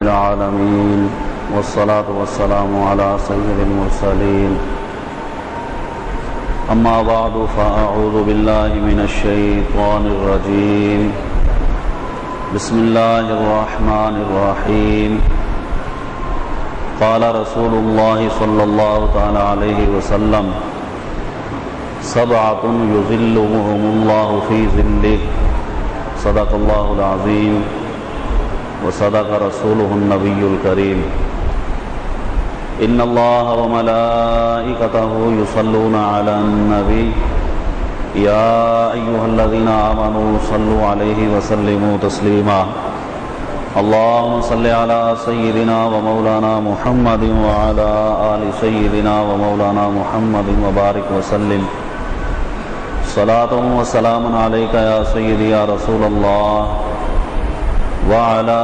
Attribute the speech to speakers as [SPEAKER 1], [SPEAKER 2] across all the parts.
[SPEAKER 1] العالمين والصلاة والسلام على سيد المرسلين أما بعد فأعوذ بالله من الشيطان الرجيم بسم الله الرحمن الرحيم قال رسول الله صلى الله تعالى عليه وسلم سبعة يظلهم الله في ظله صدق الله العظيم وصدق رسوله النبي الكريم إن الله وملائكته يصلون على النبي يا أيها الذين آمنوا صلوا عليه وسلموا تسليما اللهم صل على سيدنا ومولانا محمد وعلى آل سيدنا ومولانا محمد وبارك وسلم صلاة وسلام عليك يا سيدي يا رسول الله وعلى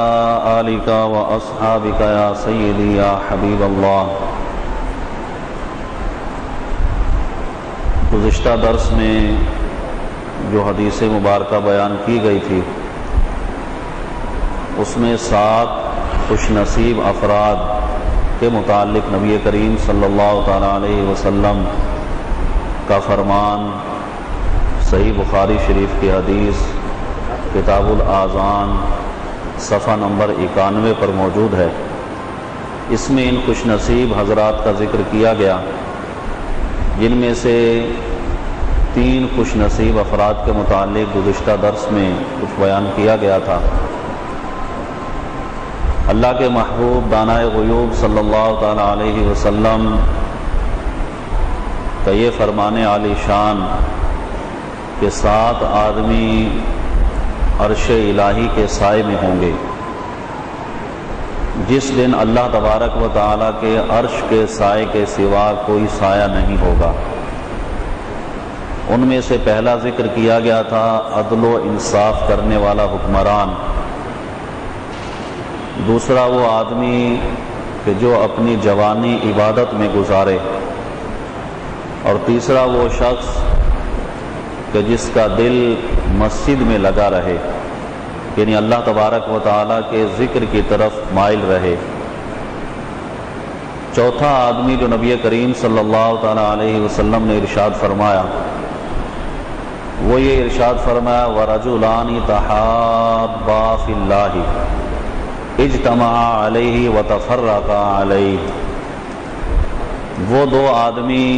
[SPEAKER 1] آلك وأصحابك يا سيدي يا حبیب اللہ۔ گزشتہ درس میں جو حدیث مبارکہ بیان کی گئی تھی اس میں 7 خوش نصیب افراد کے متعلق نبی کریم صلی اللہ تعالیٰ علیہ وسلم کا فرمان صحیح بخاری شریف کی حدیث کتاب الاذان صفحہ نمبر 91 پر موجود ہے۔ اس میں ان خوش نصیب حضرات کا ذکر کیا گیا جن میں سے 3 خوش نصیب افراد کے متعلق گزشتہ درس میں کچھ بیان کیا گیا تھا۔ اللہ کے محبوب دانائے غیوب صلی اللہ تعالیٰ علیہ وسلم کا یہ فرمان عالی شان کہ 7 آدمی عرش الہی کے سائے میں ہوں گے جس دن اللہ تبارک و تعالیٰ کے عرش کے سائے کے سوا کوئی سایہ نہیں ہوگا۔ ان میں سے پہلا ذکر کیا گیا تھا عدل و انصاف کرنے والا حکمران، دوسرا وہ آدمی کہ جو اپنی جوانی عبادت میں گزارے، اور تیسرا وہ شخص کہ جس کا دل مسجد میں لگا رہے، یعنی اللہ تبارک و تعالیٰ کے ذکر کی طرف مائل رہے۔ چوتھا آدمی جو نبی کریم صلی اللہ تعالیٰ علیہ وسلم نے ارشاد فرمایا وہ یہ ارشاد فرمایا وَرَجُلَانِ تَحَابَّا فِي اللَّهِ اجتمعا علیہ وتفرقا علیہ، وہ 2 آدمی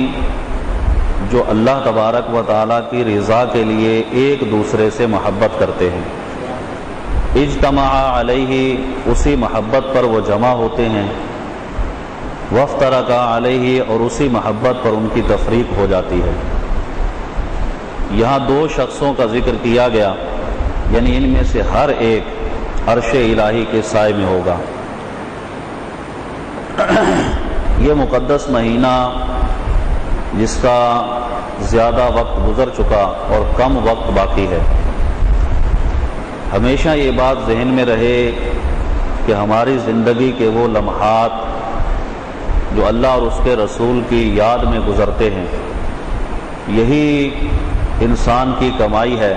[SPEAKER 1] جو اللہ تبارک و تعالیٰ کی رضا کے لیے ایک دوسرے سے محبت کرتے ہیں، اجتمعا علیہ اسی محبت پر وہ جمع ہوتے ہیں، وافترقا علیہ اور اسی محبت پر ان کی تفریق ہو جاتی ہے۔ یہاں 2 شخصوں کا ذکر کیا گیا، یعنی ان میں سے ہر ایک عرش الہی کے سائے میں ہوگا۔ یہ مقدس مہینہ جس کا زیادہ وقت گزر چکا اور کم وقت باقی ہے، ہمیشہ یہ بات ذہن میں رہے کہ ہماری زندگی کے وہ لمحات جو اللہ اور اس کے رسول کی یاد میں گزرتے ہیں یہی انسان کی کمائی ہے،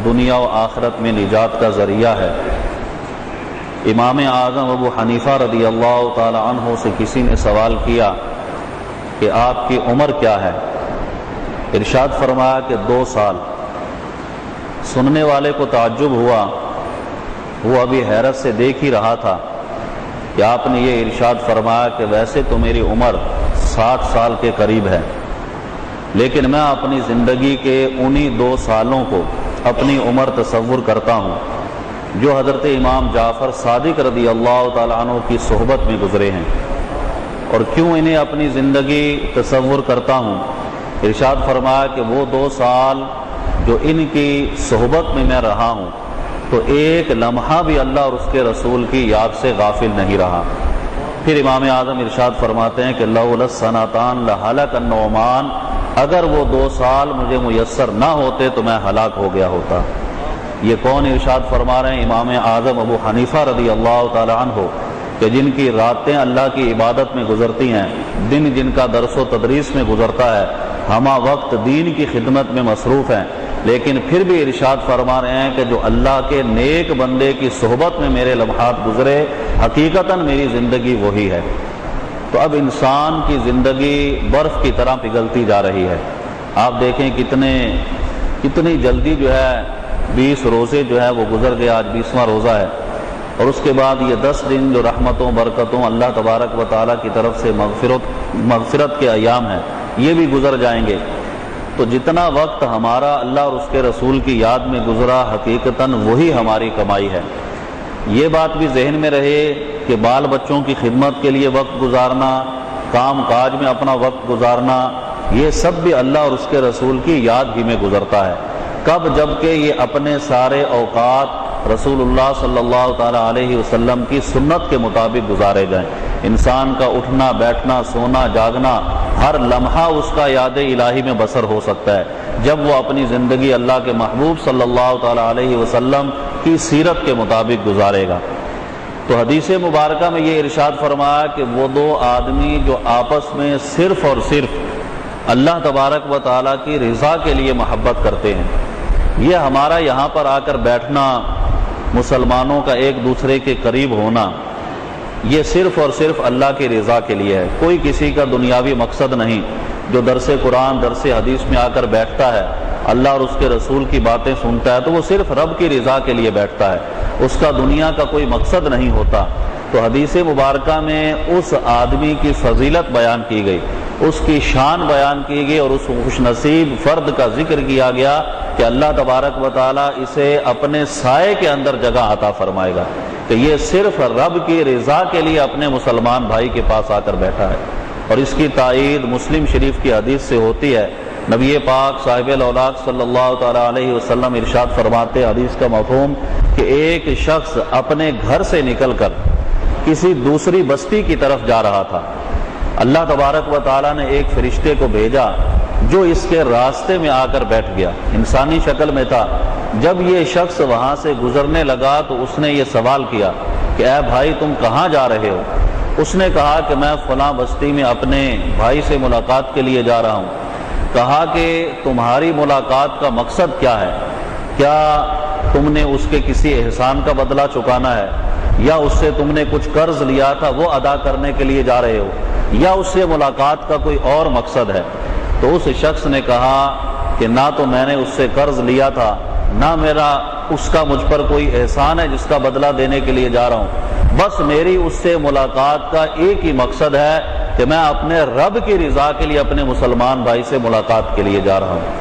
[SPEAKER 1] دنیا و آخرت میں نجات کا ذریعہ ہے۔ امام اعظم ابو حنیفہ رضی اللہ تعالی عنہ سے کسی نے سوال کیا کہ آپ کی عمر کیا ہے؟ ارشاد فرمایا کہ 2 سال۔ سننے والے کو تعجب ہوا، وہ ابھی حیرت سے دیکھ ہی رہا تھا کہ آپ نے یہ ارشاد فرمایا کہ ویسے تو میری عمر 60 سال کے قریب ہے، لیکن میں اپنی زندگی کے انہی 2 سالوں کو اپنی عمر تصور کرتا ہوں جو حضرت امام جعفر صادق رضی اللہ تعالیٰ عنہ کی صحبت میں گزرے ہیں۔ اور کیوں انہیں اپنی زندگی تصور کرتا ہوں؟ ارشاد فرمایا کہ وہ 2 سال جو ان کی صحبت میں رہا ہوں تو ایک لمحہ بھی اللہ اور اس کے رسول کی یاد سے غافل نہیں رہا۔ پھر امام اعظم ارشاد فرماتے ہیں کہ لولا السنتان لہلک النعمان، اگر وہ 2 سال مجھے میسر نہ ہوتے تو میں ہلاک ہو گیا ہوتا۔ یہ کون ارشاد فرما رہے ہیں؟ امام اعظم ابو حنیفہ رضی اللہ تعالی عنہ کہ جن کی راتیں اللہ کی عبادت میں گزرتی ہیں، دن جن کا درس و تدریس میں گزرتا ہے، ہمہ وقت دین کی خدمت میں مصروف ہیں، لیکن پھر بھی ارشاد فرما رہے ہیں کہ جو اللہ کے نیک بندے کی صحبت میں میرے لمحات گزرے حقیقتاً میری زندگی وہی ہے۔ تو اب انسان کی زندگی برف کی طرح پگھلتی جا رہی ہے۔ آپ دیکھیں کتنی جلدی جو ہے 20 روزے جو ہے وہ گزر گئے، آج 20واں روزہ ہے، اور اس کے بعد یہ 10 دن جو رحمتوں برکتوں اللہ تبارک و تعالیٰ کی طرف سے مغفرت کے ایام ہیں یہ بھی گزر جائیں گے۔ تو جتنا وقت ہمارا اللہ اور اس کے رسول کی یاد میں گزرا حقیقتاً وہی ہماری کمائی ہے۔ یہ بات بھی ذہن میں رہے کہ بال بچوں کی خدمت کے لیے وقت گزارنا، کام کاج میں اپنا وقت گزارنا، یہ سب بھی اللہ اور اس کے رسول کی یاد ہی میں گزرتا ہے۔ کب؟ جب کہ یہ اپنے سارے اوقات رسول اللہ صلی اللہ تعالیٰ علیہ وسلم کی سنت کے مطابق گزارے جائیں۔ انسان کا اٹھنا بیٹھنا سونا جاگنا ہر لمحہ اس کا یاد الہی میں بسر ہو سکتا ہے جب وہ اپنی زندگی اللہ کے محبوب صلی اللہ تعالیٰ علیہ وسلم کی سیرت کے مطابق گزارے گا۔ تو حدیث مبارکہ میں یہ ارشاد فرمایا کہ وہ دو آدمی جو آپس میں صرف اور صرف اللہ تبارک و تعالیٰ کی رضا کے لیے محبت کرتے ہیں، یہ ہمارا یہاں پر آ کر بیٹھنا، مسلمانوں کا ایک دوسرے کے قریب ہونا، یہ صرف اور صرف اللہ کی رضا کے لیے ہے، کوئی کسی کا دنیاوی مقصد نہیں۔ جو درس قرآن درس حدیث میں آ کر بیٹھتا ہے، اللہ اور اس کے رسول کی باتیں سنتا ہے، تو وہ صرف رب کی رضا کے لیے بیٹھتا ہے، اس کا دنیا کا کوئی مقصد نہیں ہوتا۔ تو حدیث مبارکہ میں اس آدمی کی فضیلت بیان کی گئی، اس کی شان بیان کی گئی، اور اس خوش نصیب فرد کا ذکر کیا گیا کہ اللہ تبارک و تعالیٰ اسے اپنے سائے کے اندر جگہ عطا فرمائے گا، کہ یہ صرف رب کی رضا کے لیے اپنے مسلمان بھائی کے پاس آ کر بیٹھا ہے۔ اور اس کی تائید مسلم شریف کی حدیث سے ہوتی ہے۔ نبی پاک صاحب الاولاق صلی اللہ تعالیٰ علیہ وسلم ارشاد فرماتے، حدیث کا مفہوم کہ ایک شخص اپنے گھر سے نکل کر کسی دوسری بستی کی طرف جا رہا تھا، اللہ تبارک و تعالیٰ نے ایک فرشتے کو بھیجا جو اس کے راستے میں آ کر بیٹھ گیا، انسانی شکل میں تھا۔ جب یہ شخص وہاں سے گزرنے لگا تو اس نے یہ سوال کیا کہ اے بھائی تم کہاں جا رہے ہو؟ اس نے کہا کہ میں فلاں بستی میں اپنے بھائی سے ملاقات کے لیے جا رہا ہوں۔ کہا کہ تمہاری ملاقات کا مقصد کیا ہے؟ کیا تم نے اس کے کسی احسان کا بدلہ چکانا ہے، یا اس سے تم نے کچھ قرض لیا تھا وہ ادا کرنے کے لیے جا رہے ہو، یا اس سے ملاقات کا کوئی اور مقصد ہے؟ تو اس شخص نے کہا کہ نہ تو میں نے اس سے قرض لیا تھا، نہ میرا اس کا مجھ پر کوئی احسان ہے جس کا بدلہ دینے کے لیے جا رہا ہوں، بس میری اس سے ملاقات کا ایک ہی مقصد ہے کہ میں اپنے رب کی رضا کے لیے اپنے مسلمان بھائی سے ملاقات کے لیے جا رہا ہوں۔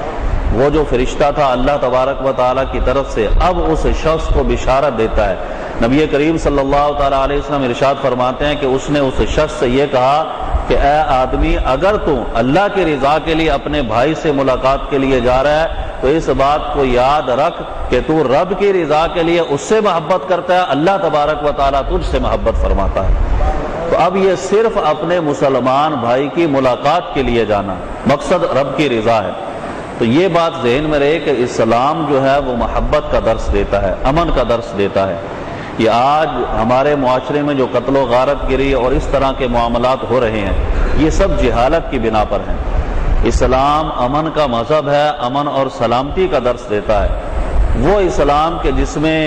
[SPEAKER 1] وہ جو فرشتہ تھا اللہ تبارک و تعالیٰ کی طرف سے اب اس شخص کو بشارت دیتا ہے۔ نبی کریم صلی اللہ تعالیٰ علیہ وسلم ارشاد فرماتے ہیں کہ اس نے اس شخص سے یہ کہا کہ اے آدمی، اگر تو اللہ کی رضا کے لیے اپنے بھائی سے ملاقات کے لیے جا رہا ہے تو اس بات کو یاد رکھ کہ تو رب کی رضا کے لیے اس سے محبت کرتا ہے، اللہ تبارک و تعالیٰ تجھ سے محبت فرماتا ہے۔ تو اب یہ صرف اپنے مسلمان بھائی کی ملاقات کے لیے جانا، مقصد رب کی رضا ہے۔ تو یہ بات ذہن میں رہے کہ اسلام جو ہے وہ محبت کا درس دیتا ہے، امن کا درس دیتا ہے۔ یہ آج ہمارے معاشرے میں جو قتل و غارت گری اور اس طرح کے معاملات ہو رہے ہیں، یہ سب جہالت کی بنا پر ہیں۔ اسلام امن کا مذہب ہے، امن اور سلامتی کا درس دیتا ہے۔ وہ اسلام کے جس میں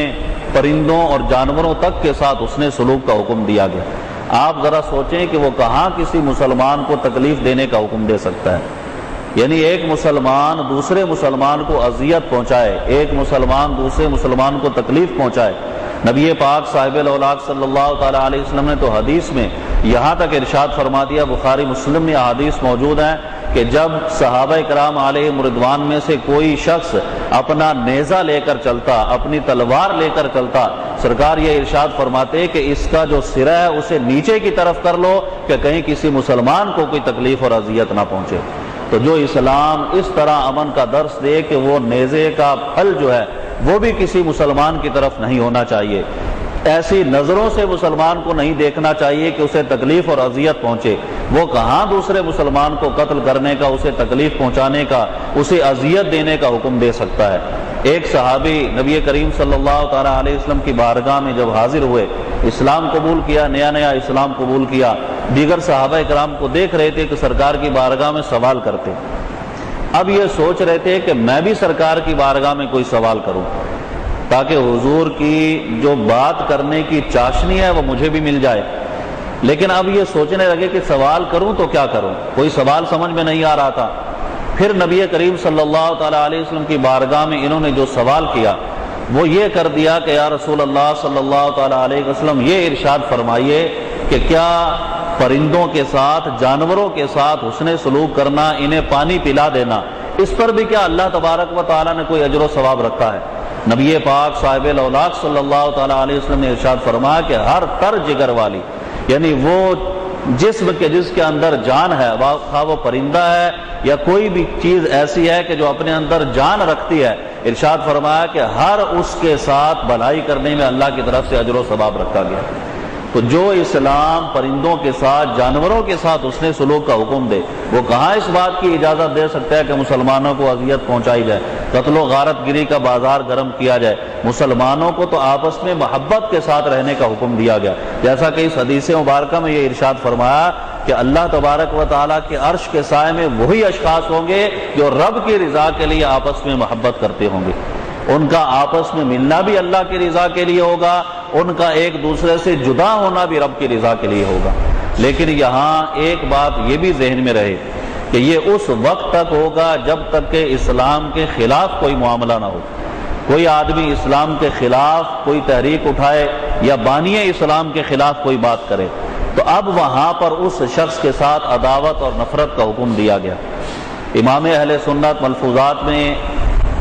[SPEAKER 1] پرندوں اور جانوروں تک کے ساتھ اس نے سلوک کا حکم دیا گیا۔ آپ ذرا سوچیں کہ وہ کہاں کسی مسلمان کو تکلیف دینے کا حکم دے سکتا ہے؟ یعنی ایک مسلمان دوسرے مسلمان کو اذیت پہنچائے، ایک مسلمان دوسرے مسلمان کو تکلیف پہنچائے۔ نبی پاک صاحب الاولاق صلی اللہ تعالیٰ علیہ وسلم نے تو حدیث میں یہاں تک ارشاد فرما دیا، بخاری مسلم میں حدیث موجود ہے کہ جب صحابہ کرام علیہم رضوان میں سے کوئی شخص اپنا نیزہ لے کر چلتا، اپنی تلوار لے کر چلتا، سرکار یہ ارشاد فرماتے کہ اس کا جو سرا ہے اسے نیچے کی طرف کر لو کہ کہیں کسی مسلمان کو کوئی تکلیف اور اذیت نہ پہنچے۔ تو جو اسلام اس طرح امن کا درس دے کہ وہ نیزے کا پھل جو ہے وہ بھی کسی مسلمان کی طرف نہیں ہونا چاہیے، ایسی نظروں سے مسلمان کو نہیں دیکھنا چاہیے کہ اسے تکلیف اور اذیت پہنچے، وہ کہاں دوسرے مسلمان کو قتل کرنے کا، اسے تکلیف پہنچانے کا، اسے اذیت دینے کا حکم دے سکتا ہے۔ ایک صحابی نبی کریم صلی اللہ تعالیٰ علیہ وسلم کی بارگاہ میں جب حاضر ہوئے، اسلام قبول کیا، نیا اسلام قبول کیا، دیگر صحابہ کرام کو دیکھ رہے تھے کہ سرکار کی بارگاہ میں سوال کرتے اب یہ سوچ رہے تھے کہ میں بھی سرکار کی بارگاہ میں کوئی سوال کروں تاکہ حضور کی جو بات کرنے کی چاشنی ہے وہ مجھے بھی مل جائے، لیکن اب یہ سوچنے لگے کہ سوال کروں تو کیا کروں، کوئی سوال سمجھ میں نہیں آ رہا تھا۔ پھر نبی کریم صلی اللہ تعالیٰ علیہ وسلم کی بارگاہ میں انہوں نے جو سوال کیا وہ یہ کر دیا کہ یا رسول اللہ صلی اللہ تعالیٰ علیہ وسلم یہ ارشاد فرمائیے کہ کیا پرندوں کے ساتھ، جانوروں کے ساتھ حسن سلوک کرنا، انہیں پانی پلا دینا، اس پر بھی کیا اللہ تبارک و تعالیٰ نے کوئی اجر و ثواب رکھا ہے؟ نبی پاک صاحب الاولاق صلی اللہ تعالیٰ علیہ وسلم نے ارشاد فرمایا کہ ہر تر جگر والی، یعنی وہ جسم کے جس کے اندر جان ہے، خواہ وہ پرندہ ہے یا کوئی بھی چیز ایسی ہے کہ جو اپنے اندر جان رکھتی ہے، ارشاد فرمایا کہ ہر اس کے ساتھ بھلائی کرنے میں اللہ کی طرف سے اجر و ثواب رکھا گیا۔ تو جو اسلام پرندوں کے ساتھ، جانوروں کے ساتھ حسن سلوک کا حکم دے، وہ کہاں اس بات کی اجازت دے سکتا ہے کہ مسلمانوں کو اذیت پہنچائی جائے، قتل و غارت گری کا بازار گرم کیا جائے؟ مسلمانوں کو تو آپس میں محبت کے ساتھ رہنے کا حکم دیا گیا، جیسا کہ اس حدیث مبارکہ میں یہ ارشاد فرمایا کہ اللہ تبارک و تعالیٰ کے عرش کے سائے میں وہی اشخاص ہوں گے جو رب کی رضا کے لیے آپس میں محبت کرتے ہوں گے، ان کا آپس میں ملنا بھی اللہ کی رضا کے لیے ہوگا، ان کا ایک دوسرے سے جدا ہونا بھی رب کی رضا کے لیے ہوگا۔ لیکن یہاں ایک بات یہ بھی ذہن میں رہے کہ یہ اس وقت تک ہوگا جب تک کہ اسلام کے خلاف کوئی معاملہ نہ ہو، کوئی آدمی اسلام کے خلاف کوئی تحریک اٹھائے یا بانی اسلام کے خلاف کوئی بات کرے تو اب وہاں پر اس شخص کے ساتھ عداوت اور نفرت کا حکم دیا گیا۔ امام اہل سنت ملفوظات میں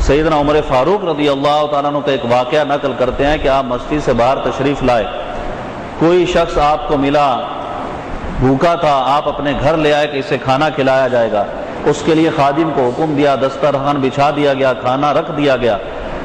[SPEAKER 1] سیدنا عمر فاروق رضی اللہ تعالیٰ عنہ کا ایک واقعہ نقل کرتے ہیں کہ آپ مسجد سے باہر تشریف لائے، کوئی شخص آپ کو ملا، بھوکا تھا، آپ اپنے گھر لے آئے کہ اسے کھانا کھلایا جائے گا، اس کے لیے خادم کو حکم دیا، دسترخوان بچھا دیا گیا، کھانا رکھ دیا گیا۔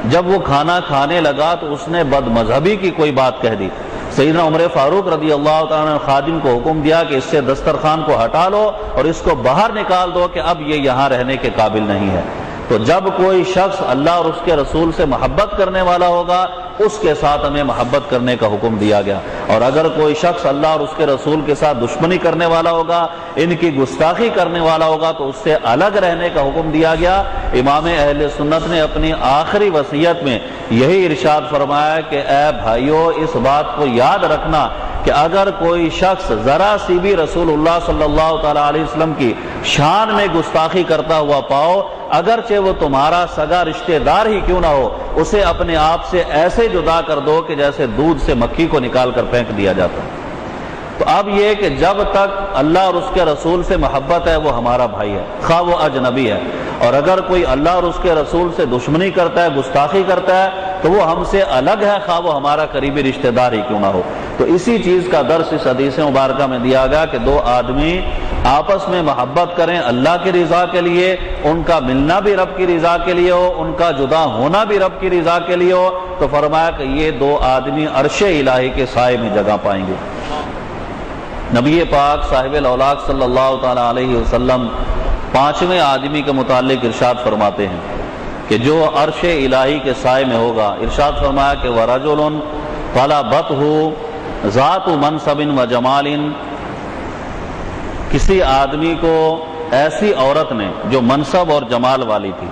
[SPEAKER 1] جب وہ کھانا کھانے لگا تو اس نے بد مذہبی کی کوئی بات کہہ دی۔ سیدنا عمر فاروق رضی اللہ تعالیٰ نے خادم کو حکم دیا کہ اس سے دسترخوان کو ہٹا لو اور اس کو باہر نکال دو کہ اب یہ یہاں رہنے کے قابل نہیں ہے۔ تو جب کوئی شخص اللہ اور اس کے رسول سے محبت کرنے والا ہوگا اس کے ساتھ ہمیں محبت کرنے کا حکم دیا گیا، اور اگر کوئی شخص اللہ اور اس کے رسول کے ساتھ دشمنی کرنے والا ہوگا، ان کی گستاخی کرنے والا ہوگا تو اس سے الگ رہنے کا حکم دیا گیا۔ امام اہل سنت نے اپنی آخری وصیت میں یہی ارشاد فرمایا کہ اے بھائیو، اس بات کو یاد رکھنا کہ اگر کوئی شخص ذرا سی بھی رسول اللہ صلی اللہ تعالیٰ علیہ وسلم کی شان میں گستاخی کرتا ہوا پاؤ، اگرچہ وہ تمہارا سگا رشتہ دار ہی کیوں نہ ہو، اسے اپنے آپ سے ایسے جدا کر دو کہ جیسے دودھ سے مکھی کو نکال کر پھینک دیا جاتا ہے۔ تو اب یہ کہ جب تک اللہ اور اس کے رسول سے محبت ہے وہ ہمارا بھائی ہے، خواہ وہ اجنبی ہے، اور اگر کوئی اللہ اور اس کے رسول سے دشمنی کرتا ہے، گستاخی کرتا ہے تو وہ ہم سے الگ ہے، خواہ وہ ہمارا قریبی رشتہ دار ہی کیوں نہ ہو۔ تو اسی چیز کا درس اس حدیث مبارکہ میں دیا گیا کہ دو آدمی آپس میں محبت کریں اللہ کی رضا کے لیے، ان کا ملنا بھی رب کی رضا کے لیے ہو، ان کا جدا ہونا بھی رب کی رضا کے لیے ہو، تو فرمایا کہ یہ دو آدمی عرش الہی کے سائے میں جگہ پائیں گے۔ نبی پاک صاحب الاولاق صلی اللہ تعالیٰ علیہ وسلم پانچویں آدمی کے متعلق ارشاد فرماتے ہیں کہ جو عرش الہی کے سائے میں ہوگا، ارشاد فرمایا کہ وَرَجُلٌ طَلَبَتْهُ ذَاتُ مَنْصَبٍ وَجَمَالٍ، کسی آدمی کو ایسی عورت نے جو منصب اور جمال والی تھی،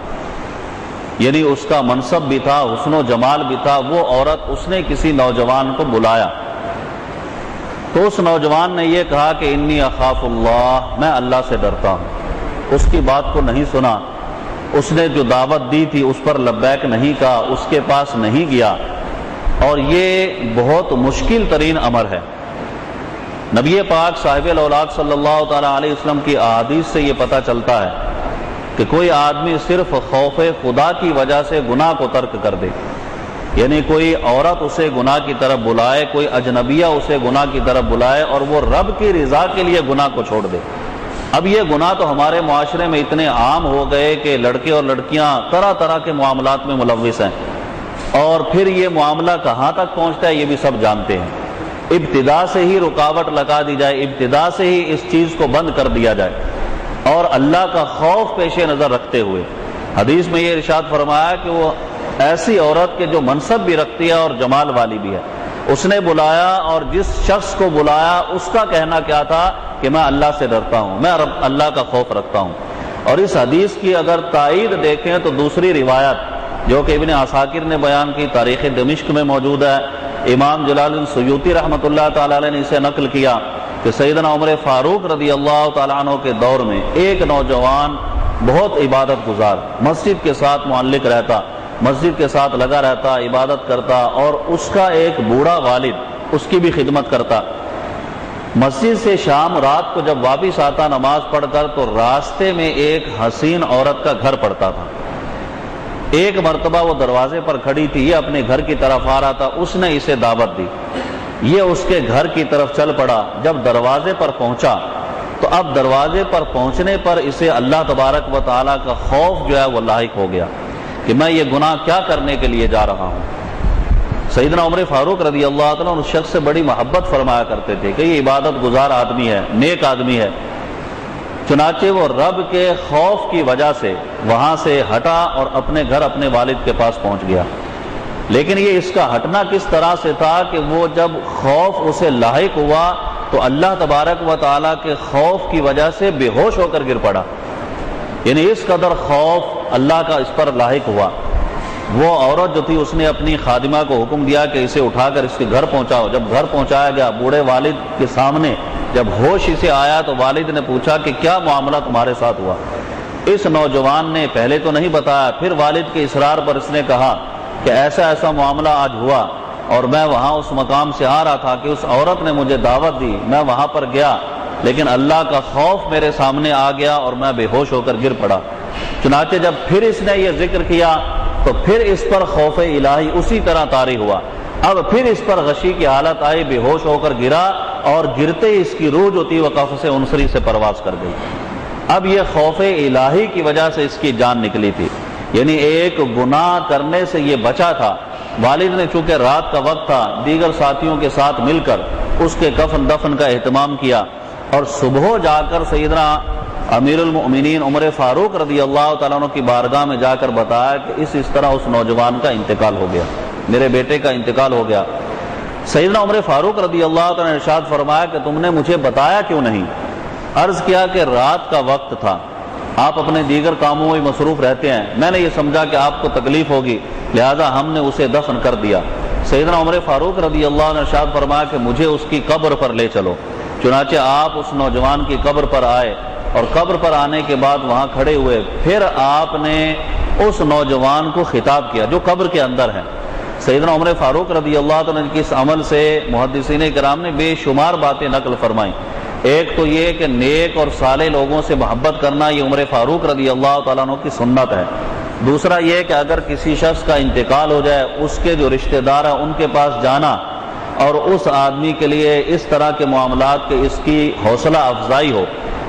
[SPEAKER 1] یعنی اس کا منصب بھی تھا، حسن و جمال بھی تھا، وہ عورت اس نے کسی نوجوان کو بلایا تو اس نوجوان نے یہ کہا کہ انی اخاف اللہ، میں اللہ سے ڈرتا ہوں۔ اس کی بات کو نہیں سنا، اس نے جو دعوت دی تھی اس پر لبیک نہیں کہا، اس کے پاس نہیں گیا، اور یہ بہت مشکل ترین امر ہے۔ نبی پاک صاحب الاولاق صلی اللہ تعالیٰ علیہ وسلم کی احادیث سے یہ پتہ چلتا ہے کہ کوئی آدمی صرف خوف خدا کی وجہ سے گناہ کو ترک کر دے، یعنی کوئی عورت اسے گناہ کی طرف بلائے، کوئی اجنبیہ اسے گناہ کی طرف بلائے اور وہ رب کی رضا کے لیے گناہ کو چھوڑ دے۔ اب یہ گناہ تو ہمارے معاشرے میں اتنے عام ہو گئے کہ لڑکے اور لڑکیاں طرح طرح کے معاملات میں ملوث ہیں، اور پھر یہ معاملہ کہاں تک پہنچتا ہے یہ بھی سب جانتے ہیں۔ ابتدا سے ہی رکاوٹ لگا دی جائے، ابتدا سے ہی اس چیز کو بند کر دیا جائے، اور اللہ کا خوف پیش نظر رکھتے ہوئے حدیث میں یہ ارشاد فرمایا کہ وہ ایسی عورت کے جو منصب بھی رکھتی ہے اور جمال والی بھی ہے، اس نے بلایا، اور جس شخص کو بلایا اس کا کہنا کیا تھا کہ میں اللہ سے ڈرتا ہوں، میں اللہ کا خوف رکھتا ہوں۔ اور اس حدیث کی اگر تائید دیکھیں تو دوسری روایت جو کہ ابن عساکر نے بیان کی، تاریخ دمشق میں موجود ہے، امام جلال الدین سیوطی رحمۃ اللہ تعالی علیہ نے اسے نقل کیا کہ سیدنا عمر فاروق رضی اللہ تعالیٰ عنہ کے دور میں ایک نوجوان بہت عبادت گزار مسجد کے ساتھ معلق رہتا، مسجد کے ساتھ لگا رہتا، عبادت کرتا، اور اس کا ایک بوڑھا والد اس کی بھی خدمت کرتا۔ مسجد سے شام رات کو جب واپس آتا نماز پڑھ کر تو راستے میں ایک حسین عورت کا گھر پڑتا تھا۔ ایک مرتبہ وہ دروازے پر کھڑی تھی، یہ اپنے گھر کی طرف آ رہا تھا، اس نے اسے دعوت دی، یہ اس کے گھر کی طرف چل پڑا۔ جب دروازے پر پہنچا تو اب دروازے پر پہنچنے پر اسے اللہ تبارک و تعالیٰ کا خوف جو ہے وہ لاحق ہو گیا کہ میں یہ گناہ کیا کرنے کے لیے جا رہا ہوں۔ سیدنا عمر فاروق رضی اللہ عنہ اس شخص سے بڑی محبت فرمایا کرتے تھے کہ یہ عبادت گزار آدمی ہے، نیک آدمی ہے، چنانچہ وہ رب کے خوف کی وجہ سے وہاں سے ہٹا اور اپنے گھر اپنے والد کے پاس پہنچ گیا۔ لیکن یہ اس کا ہٹنا کس طرح سے تھا کہ وہ جب خوف اسے لاحق ہوا تو اللہ تبارک و تعالیٰ کے خوف کی وجہ سے بے ہوش ہو کر گر پڑا، یعنی اس قدر خوف اللہ کا اس پر لاحق ہوا۔ وہ عورت جو تھی اس نے اپنی خادمہ کو حکم دیا کہ اسے اٹھا کر اس کے گھر پہنچاؤ۔ جب گھر پہنچایا گیا بوڑھے والد کے سامنے جب ہوش اسے آیا تو والد نے پوچھا کہ کیا معاملہ تمہارے ساتھ ہوا؟ اس نوجوان نے پہلے تو نہیں بتایا، پھر والد کے اصرار پر اس نے کہا کہ ایسا ایسا معاملہ آج ہوا اور میں وہاں اس مقام سے آ رہا تھا کہ اس عورت نے مجھے دعوت دی، میں وہاں پر گیا لیکن اللہ کا خوف میرے سامنے آ گیا اور میں بے ہوش ہو کر گر پڑا۔ چنانچہ جب پھر اس نے یہ ذکر کیا تو پھر اس پر خوف الہی اسی طرح طاری ہوا، اب پھر اس پر غشی کی حالت آئی، بے ہوش ہو کر گرا اور گرتے اس کی روح جو تھی وہ قفس عنصری سے پرواز کر گئی۔ اب یہ خوف الہی کی وجہ سے اس کی جان نکلی تھی، یعنی ایک گناہ کرنے سے یہ بچا تھا۔ والد نے چونکہ رات کا وقت تھا دیگر ساتھیوں کے ساتھ مل کر اس کے کفن دفن کا اہتمام کیا اور صبح جا کر سیدنا امیر المؤمنین عمر فاروق رضی اللہ تعالیٰ عنہ کی بارگاہ میں جا کر بتایا کہ اس طرح اس نوجوان کا انتقال ہو گیا، میرے بیٹے کا انتقال ہو گیا۔ سیدنا عمر فاروق رضی اللہ تعالیٰ نے ارشاد فرمایا کہ تم نے مجھے بتایا کیوں نہیں؟ عرض کیا کہ رات کا وقت تھا، آپ اپنے دیگر کاموں میں مصروف رہتے ہیں، میں نے یہ سمجھا کہ آپ کو تکلیف ہوگی لہذا ہم نے اسے دفن کر دیا۔ سیدنا عمر فاروق رضی اللہ عنہ نے ارشاد فرمایا کہ مجھے اس کی قبر پر لے چلو۔ چنانچہ آپ اس نوجوان کی قبر پر آئے اور قبر پر آنے کے بعد وہاں کھڑے ہوئے، پھر آپ نے اس نوجوان کو خطاب کیا جو قبر کے اندر ہے۔ سیدنا عمر فاروق رضی اللہ عنہ کی اس عمل سے محدثین کرام نے بے شمار باتیں نقل فرمائیں۔ ایک تو یہ کہ نیک اور صالح لوگوں سے محبت کرنا یہ عمر فاروق رضی اللہ تعالیٰ عنہ کی سنت ہے۔ دوسرا یہ کہ اگر کسی شخص کا انتقال ہو جائے اس کے جو رشتہ دار ہیں ان کے پاس جانا اور اس آدمی کے لیے اس طرح کے معاملات کے اس کی حوصلہ افزائی ہو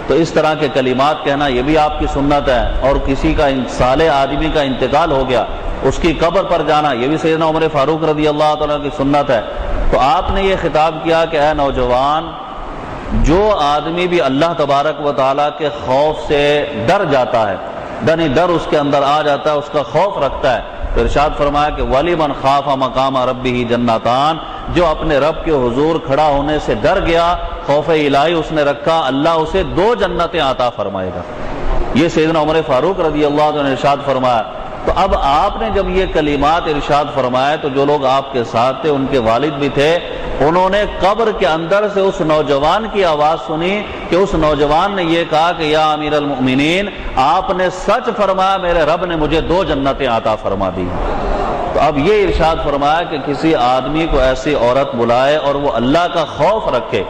[SPEAKER 1] تو اس طرح کے کلمات کہنا یہ بھی آپ کی سنت ہے۔ اور کسی کا صالح آدمی کا انتقال ہو گیا اس کی قبر پر جانا یہ بھی سیدنا عمر فاروق رضی اللہ تعالیٰ کی سنت ہے۔ تو آپ نے یہ خطاب کیا کہ اے نوجوان، جو آدمی بھی اللہ تبارک و تعالیٰ کے خوف سے ڈر جاتا ہے، ڈر اس کے اندر آ جاتا ہے، اس کا خوف رکھتا ہے، تو ارشاد فرمایا کہ وَلِمَنْ خَافَ مَقَامَ رَبِّهِ جَنَّتَانِ، جو اپنے رب کے حضور کھڑا ہونے سے ڈر گیا، خوف الہی اس نے رکھا، اللہ اسے 2 جنتیں عطا فرمائے گا۔ یہ سیدنا عمر فاروق رضی اللہ عنہ نے ارشاد فرمایا۔ تو اب آپ نے جب یہ کلمات ارشاد فرمائے تو جو لوگ آپ کے ساتھ تھے ان کے والد بھی تھے، انہوں نے قبر کے اندر سے اس نوجوان کی آواز سنی کہ اس نوجوان نے یہ کہا کہ یا امیر المؤمنین، آپ نے سچ فرمایا، میرے رب نے مجھے 2 جنتیں عطا فرما دی۔ تو اب یہ ارشاد فرمایا کہ کسی آدمی کو ایسی عورت بلائے اور وہ اللہ کا خوف رکھے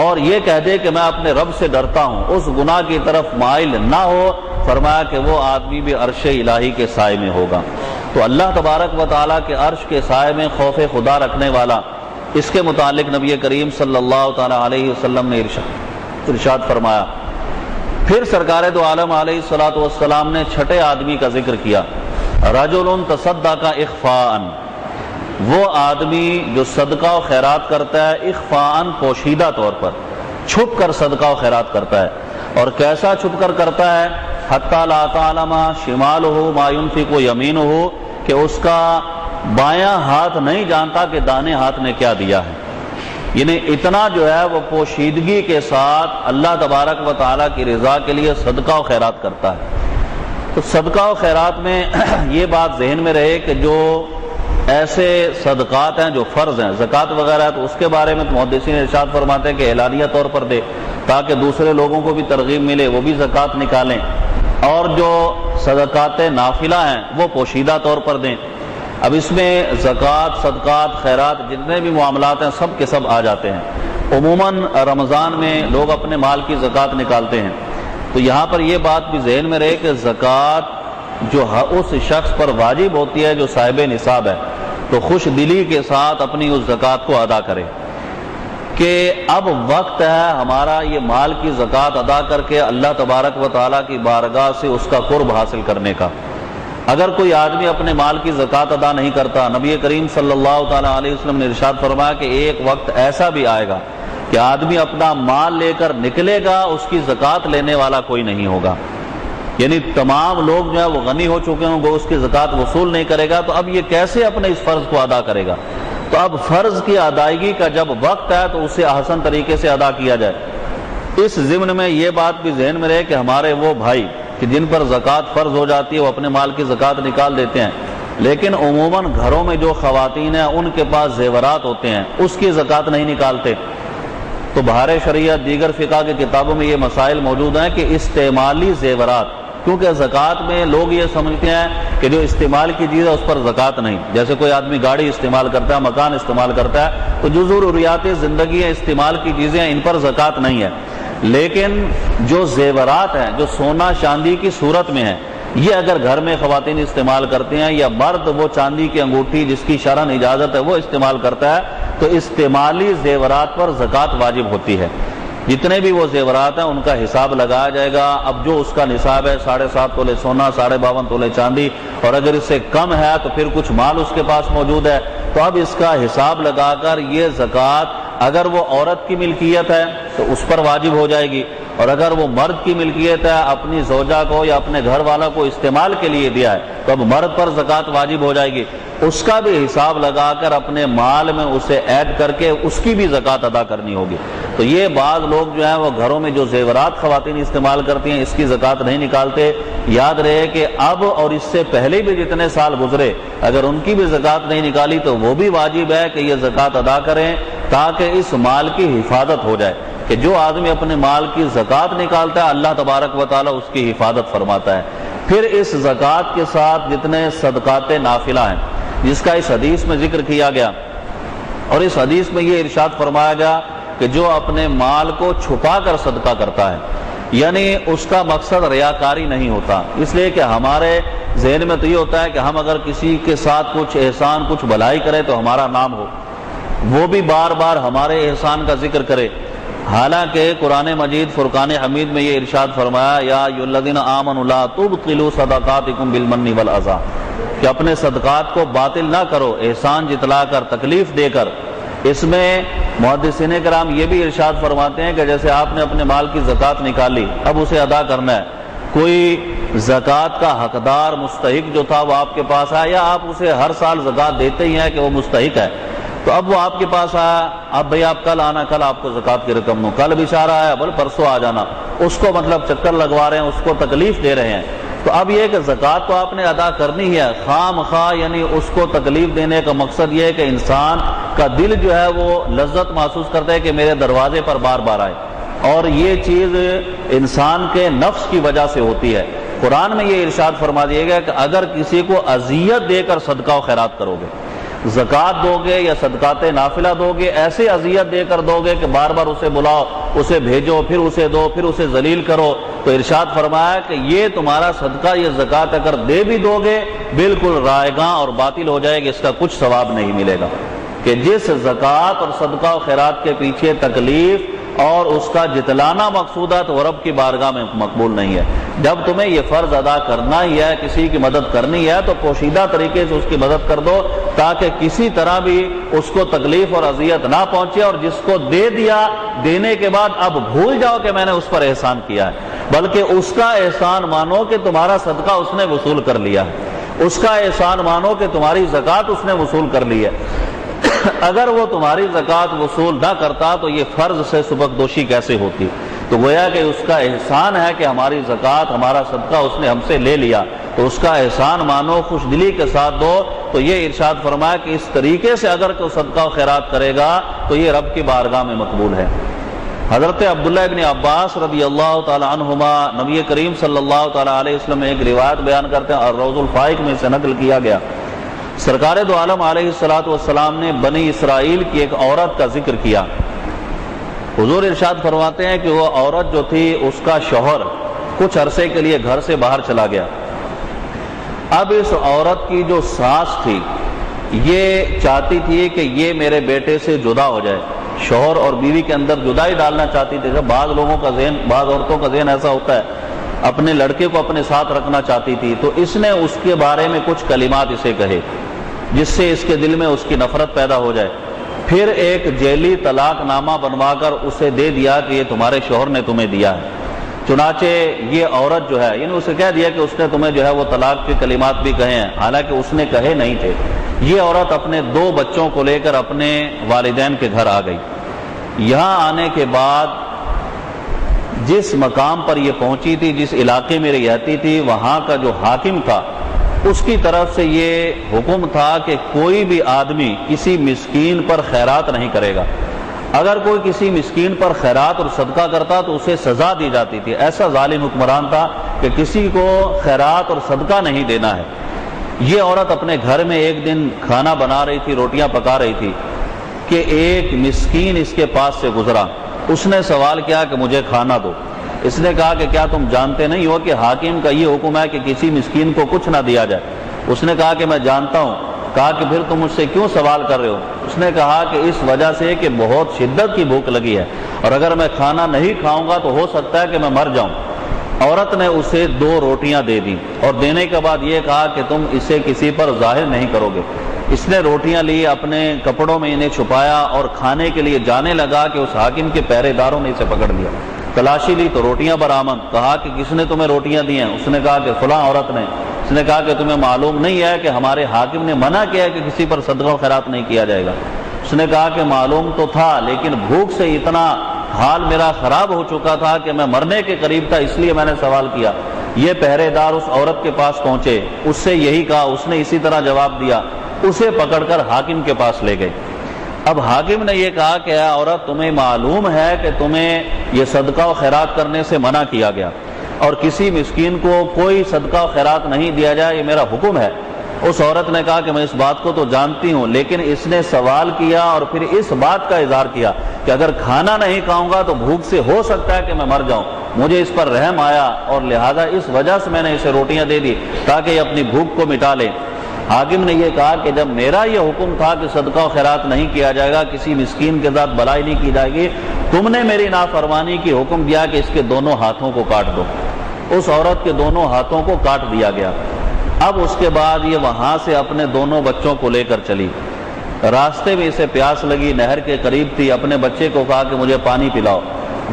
[SPEAKER 1] اور یہ کہہ دے کہ میں اپنے رب سے ڈرتا ہوں، اس گناہ کی طرف مائل نہ ہو، فرمایا کہ وہ آدمی بھی عرش الہی کے سائے میں ہوگا۔ تو اللہ تبارک و تعالیٰ کے عرش کے سائے میں خوف خدا رکھنے والا، اس کے متعلق نبی کریم صلی اللہ تعالیٰ علیہ وسلم نے ارشاد فرمایا۔ پھر سرکار دو عالم علیہ الصلوۃ والسلام نے 6 آدمی کا ذکر کیا، رجل تصدق اخفاء، وہ آدمی جو صدقہ و خیرات کرتا ہے اخفاء، پوشیدہ طور پر چھپ کر صدقہ و خیرات کرتا ہے۔ اور کیسا چھپ کر کرتا ہے؟ حتی لا تعلم شمالہ ما ينفق یمینہ، کہ اس کا بایاں ہاتھ نہیں جانتا کہ دانے ہاتھ نے کیا دیا ہے۔ یعنی اتنا جو ہے وہ پوشیدگی کے ساتھ اللہ تبارک و تعالیٰ کی رضا کے لیے صدقہ و خیرات کرتا ہے۔ تو صدقہ و خیرات میں یہ بات ذہن میں رہے کہ جو ایسے صدقات ہیں جو فرض ہیں، زکوٰۃ وغیرہ ہے، تو اس کے بارے میں محدثین ارشاد فرماتے ہیں کہ اعلانیہ طور پر دے تاکہ دوسرے لوگوں کو بھی ترغیب ملے، وہ بھی زکوٰۃ نکالیں، اور جو صدقات نافلہ ہیں وہ پوشیدہ طور پر دیں۔ اب اس میں زکوٰۃ، صدقات، خیرات جتنے بھی معاملات ہیں سب کے سب آ جاتے ہیں۔ عموماً رمضان میں لوگ اپنے مال کی زکوٰۃ نکالتے ہیں، تو یہاں پر یہ بات بھی ذہن میں رہے کہ زکوٰۃ جو اس شخص پر واجب ہوتی ہے جو صاحب نصاب ہے، تو خوش دلی کے ساتھ اپنی اس زکوٰۃ کو ادا کرے کہ اب وقت ہے ہمارا یہ مال کی زکوٰۃ ادا کر کے اللہ تبارک و تعالیٰ کی بارگاہ سے اس کا قرب حاصل کرنے کا۔ اگر کوئی آدمی اپنے مال کی زکوٰۃ ادا نہیں کرتا، نبی کریم صلی اللہ تعالیٰ علیہ وسلم نے ارشاد فرمایا کہ ایک وقت ایسا بھی آئے گا کہ آدمی اپنا مال لے کر نکلے گا، اس کی زکوٰۃ لینے والا کوئی نہیں ہوگا، یعنی تمام لوگ جو ہے وہ غنی ہو چکے ہوں، وہ اس کی زکوٰۃ وصول نہیں کرے گا، تو اب یہ کیسے اپنے اس فرض کو ادا کرے گا؟ تو اب فرض کی ادائیگی کا جب وقت ہے تو اسے احسن طریقے سے ادا کیا جائے۔ اس ضمن میں یہ بات بھی ذہن میں رہے کہ ہمارے وہ بھائی کہ جن پر زکوٰۃ فرض ہو جاتی ہے وہ اپنے مال کی زکوٰۃ نکال دیتے ہیں، لیکن عموماً گھروں میں جو خواتین ہیں ان کے پاس زیورات ہوتے ہیں، اس کی زکوٰۃ نہیں نکالتے۔ تو بہار شریعت، دیگر فقہ کی کتابوں میں یہ مسائل موجود ہیں کہ استعمالی زیورات، کیونکہ زکوٰۃ میں لوگ یہ سمجھتے ہیں کہ جو استعمال کی چیز ہے اس پر زکوٰۃ نہیں، جیسے کوئی آدمی گاڑی استعمال کرتا ہے، مکان استعمال کرتا ہے، تو جو ضروریات زندگی ہے، استعمال کی چیزیں ہیں، ان پر زکوٰۃ نہیں ہے۔ لیکن جو زیورات ہیں، جو سونا چاندی کی صورت میں ہیں، یہ اگر گھر میں خواتین استعمال کرتے ہیں یا مرد وہ چاندی کی انگوٹھی جس کی شرعاً اجازت ہے وہ استعمال کرتا ہے، تو استعمالی زیورات پر زکوٰۃ واجب ہوتی ہے۔ جتنے بھی وہ زیورات ہیں ان کا حساب لگایا جائے گا۔ اب جو اس کا نصاب ہے 7.5 تولے سونا، 52.5 تولے چاندی، اور اگر اس سے کم ہے تو پھر کچھ مال اس کے پاس موجود ہے، تو اب اس کا حساب لگا کر یہ زکوٰۃ اگر وہ عورت کی ملکیت ہے تو اس پر واجب ہو جائے گی، اور اگر وہ مرد کی ملکیت ہے، اپنی زوجہ کو یا اپنے گھر والا کو استعمال کے لیے دیا ہے، تو اب مرد پر زکوٰۃ واجب ہو جائے گی۔ اس کا بھی حساب لگا کر اپنے مال میں اسے ایڈ کر کے اس کی بھی زکوٰۃ ادا کرنی ہوگی۔ تو یہ بعض لوگ جو ہیں وہ گھروں میں جو زیورات خواتین استعمال کرتی ہیں اس کی زکوٰۃ نہیں نکالتے۔ یاد رہے کہ اب اور اس سے پہلے بھی جتنے سال گزرے اگر ان کی بھی زکوٰۃ نہیں نکالی تو وہ بھی واجب ہے کہ یہ زکوٰۃ ادا کریں، تاکہ اس مال کی حفاظت ہو جائے کہ جو آدمی اپنے مال کی زکوٰۃ نکالتا ہے اللہ تبارک و تعالیٰ اس کی حفاظت فرماتا ہے۔ پھر اس زکوٰۃ کے ساتھ جتنے صدقات نافلہ ہیں جس کا اس حدیث میں ذکر کیا گیا، اور اس حدیث میں یہ ارشاد فرمایا گیا کہ جو اپنے مال کو چھپا کر صدقہ کرتا ہے، یعنی اس کا مقصد ریاکاری نہیں ہوتا، اس لیے کہ ہمارے ذہن میں تو یہ ہوتا ہے کہ ہم اگر کسی کے ساتھ کچھ احسان، کچھ بھلائی کریں تو ہمارا نام ہو، وہ بھی بار بار ہمارے احسان کا ذکر کرے۔ حالانکہ قرآن مجید فرقان حمید میں یہ ارشاد فرمایا یا ایھا الذین آمنوا لا تبطلوا صدقاتکم بالمن والأذی، کہ اپنے صدقات کو باطل نہ کرو احسان جتلا کر، تکلیف دے کر۔ اس میں محدثین کرام یہ بھی ارشاد فرماتے ہیں کہ جیسے آپ نے اپنے مال کی زکوٰۃ نکالی، اب اسے ادا کرنا ہے، کوئی زکوٰۃ کا حقدار مستحق جو تھا وہ آپ کے پاس آیا، یا آپ اسے ہر سال زکوٰۃ دیتے ہی ہیں کہ وہ مستحق ہے، تو اب وہ آپ کے پاس آیا، اب بھئی آپ کل آنا، کل آپ کو زکوٰۃ کی رقم دوں، کل بشارہ آیا بل پرسوں آ جانا، اس کو مطلب چکر لگوا رہے ہیں، اس کو تکلیف دے رہے ہیں۔ تو اب یہ کہ زکوٰۃ تو آپ نے ادا کرنی ہے، خام خواہ، یعنی اس کو تکلیف دینے کا مقصد یہ ہے کہ انسان کا دل جو ہے وہ لذت محسوس کرتا ہے کہ میرے دروازے پر بار بار آئے، اور یہ چیز انسان کے نفس کی وجہ سے ہوتی ہے۔ قرآن میں یہ ارشاد فرما دیا گیا کہ اگر کسی کو اذیت دے کر صدقہ و خیرات کرو گے، زکوٰۃ دو گے یا صدقات نافلہ دو گے، ایسے اذیت دے کر دو گے کہ بار بار اسے بلاؤ، اسے بھیجو، پھر اسے دو، پھر اسے ذلیل کرو، تو ارشاد فرمایا کہ یہ تمہارا صدقہ، یہ زکوٰۃ اگر دے بھی دو گے بالکل رائیگاں اور باطل ہو جائے گی، اس کا کچھ ثواب نہیں ملے گا۔ کہ جس زکوٰۃ اور صدقہ و خیرات کے پیچھے تکلیف اور اس کا جتلانا مقصود ہے تو وہ رب کی بارگاہ میں مقبول نہیں ہے۔ جب تمہیں یہ فرض ادا کرنا ہی ہے، کسی کی مدد کرنی ہے، تو پوشیدہ طریقے سے اس کی مدد کر دو تاکہ کسی طرح بھی اس کو تکلیف اور اذیت نہ پہنچے، اور جس کو دے دیا، دینے کے بعد اب بھول جاؤ کہ میں نے اس پر احسان کیا ہے، بلکہ اس کا احسان مانو کہ تمہارا صدقہ اس نے وصول کر لیا ہے، اس کا احسان مانو کہ تمہاری زکوٰۃ اس نے وصول کر لی ہے۔ اگر وہ تمہاری زکوٰۃ وصول نہ کرتا تو یہ فرض سے سبکدوشی کیسے ہوتی؟ تو گویا کہ اس کا احسان ہے کہ ہماری زکوٰۃ، ہمارا صدقہ اس نے ہم سے لے لیا، تو اس کا احسان مانو، خوش دلی کے ساتھ دو۔ تو یہ ارشاد فرمایا کہ اس طریقے سے اگر کوئی صدقہ و خیرات کرے گا تو یہ رب کی بارگاہ میں مقبول ہے۔ حضرت عبداللہ ابن عباس رضی اللہ تعالی عنہما نبی کریم صلی اللہ تعالی علیہ وسلم ایک روایت بیان کرتے ہیں اور روض الفائق میں سے نقل کیا گیا، سرکار دو عالم علیہ الصلوۃ والسلام نے بنی اسرائیل کی ایک عورت کا ذکر کیا۔ حضور ارشاد فرماتے ہیں کہ وہ عورت جو تھی اس کا شوہر کچھ عرصے کے لیے گھر سے باہر چلا گیا۔ اب اس عورت کی جو ساس تھی یہ چاہتی تھی کہ یہ میرے بیٹے سے جدا ہو جائے، شوہر اور بیوی کے اندر جدائی ڈالنا چاہتی تھی۔ بعض لوگوں کا ذہن، بعض عورتوں کا ذہن ایسا ہوتا ہے، اپنے لڑکے کو اپنے ساتھ رکھنا چاہتی تھی، تو اس نے اس کے بارے میں کچھ کلمات اسے کہے جس سے اس کے دل میں اس کی نفرت پیدا ہو جائے۔ پھر ایک جعلی طلاق نامہ بنوا کر اسے دے دیا کہ یہ تمہارے شوہر نے تمہیں دیا ہے۔ چنانچہ یہ عورت جو ہے، یعنی اسے کہہ دیا کہ اس نے تمہیں جو ہے وہ طلاق کے کلمات بھی کہے ہیں، حالانکہ اس نے کہے نہیں تھے۔ یہ عورت اپنے 2 بچوں کو لے کر اپنے والدین کے گھر آ گئی۔ یہاں آنے کے بعد جس مقام پر یہ پہنچی تھی، جس علاقے میں رہتی تھی، وہاں کا جو حاکم تھا اس کی طرف سے یہ حکم تھا کہ کوئی بھی آدمی کسی مسکین پر خیرات نہیں کرے گا۔ اگر کوئی کسی مسکین پر خیرات اور صدقہ کرتا تو اسے سزا دی جاتی تھی۔ ایسا ظالم حکمران تھا کہ کسی کو خیرات اور صدقہ نہیں دینا ہے۔ یہ عورت اپنے گھر میں ایک دن کھانا بنا رہی تھی، روٹیاں پکا رہی تھی کہ ایک مسکین اس کے پاس سے گزرا۔ اس نے سوال کیا کہ مجھے کھانا دو۔ اس نے کہا کہ کیا تم جانتے نہیں ہو کہ حاکم کا یہ حکم ہے کہ کسی مسکین کو کچھ نہ دیا جائے؟ اس نے کہا کہ میں جانتا ہوں۔ کہا کہ پھر تم مجھ سے کیوں سوال کر رہے ہو؟ اس نے کہا کہ اس وجہ سے کہ بہت شدت کی بھوک لگی ہے اور اگر میں کھانا نہیں کھاؤں گا تو ہو سکتا ہے کہ میں مر جاؤں۔ عورت نے اسے 2 روٹیاں دے دی اور دینے کے بعد یہ کہا کہ تم اسے کسی پر ظاہر نہیں کرو گے۔ اس نے روٹیاں لی، اپنے کپڑوں میں انہیں چھپایا اور کھانے کے لیے جانے لگا کہ اس حاکم کے پہرے داروں نے اسے پکڑ لیا۔ تلاشی لی تو روٹیاں برآمد۔ کہا کہ کس نے تمہیں روٹیاں دی ہیں؟ اس نے کہا کہ فلاں عورت نے۔ اس نے کہا کہ تمہیں معلوم نہیں ہے کہ ہمارے حاکم نے منع کیا ہے کہ کسی پر صدقہ و خیرات نہیں کیا جائے گا؟ اس نے کہا کہ معلوم تو تھا، لیکن بھوک سے اتنا حال میرا خراب ہو چکا تھا کہ میں مرنے کے قریب تھا، اس لیے میں نے سوال کیا۔ یہ پہرے دار اس عورت کے پاس پہنچے، اس سے یہی کہا، اس نے اسی طرح جواب دیا، اسے پکڑ کر حاکم کے پاس لے گئے۔ اب حاکم نے یہ کہا کہ اے عورت، تمہیں معلوم ہے کہ تمہیں یہ صدقہ و خیرات کرنے سے منع کیا گیا اور کسی مسکین کو کوئی صدقہ و خیرات نہیں دیا جائے، یہ میرا حکم ہے۔ اس عورت نے کہا کہ میں اس بات کو تو جانتی ہوں، لیکن اس نے سوال کیا اور پھر اس بات کا اظہار کیا کہ اگر کھانا نہیں کھاؤں گا تو بھوک سے ہو سکتا ہے کہ میں مر جاؤں۔ مجھے اس پر رحم آیا اور لہذا اس وجہ سے میں نے اسے روٹیاں دے دی تاکہ یہ اپنی بھوک کو مٹا لے۔ حاکم نے یہ کہا کہ جب میرا یہ حکم تھا کہ صدقہ و خیرات نہیں کیا جائے گا، کسی مسکین کے ساتھ بھلائی نہیں کی جائے گی، تم نے میری نافرمانی کی حکم دیا کہ اس کے دونوں ہاتھوں کو کاٹ دو۔ اس عورت کے دونوں ہاتھوں کو کاٹ دیا گیا۔ اب اس کے بعد یہ وہاں سے اپنے دونوں بچوں کو لے کر چلی۔ راستے میں اسے پیاس لگی، نہر کے قریب تھی، اپنے بچے کو کہا کہ مجھے پانی پلاؤ۔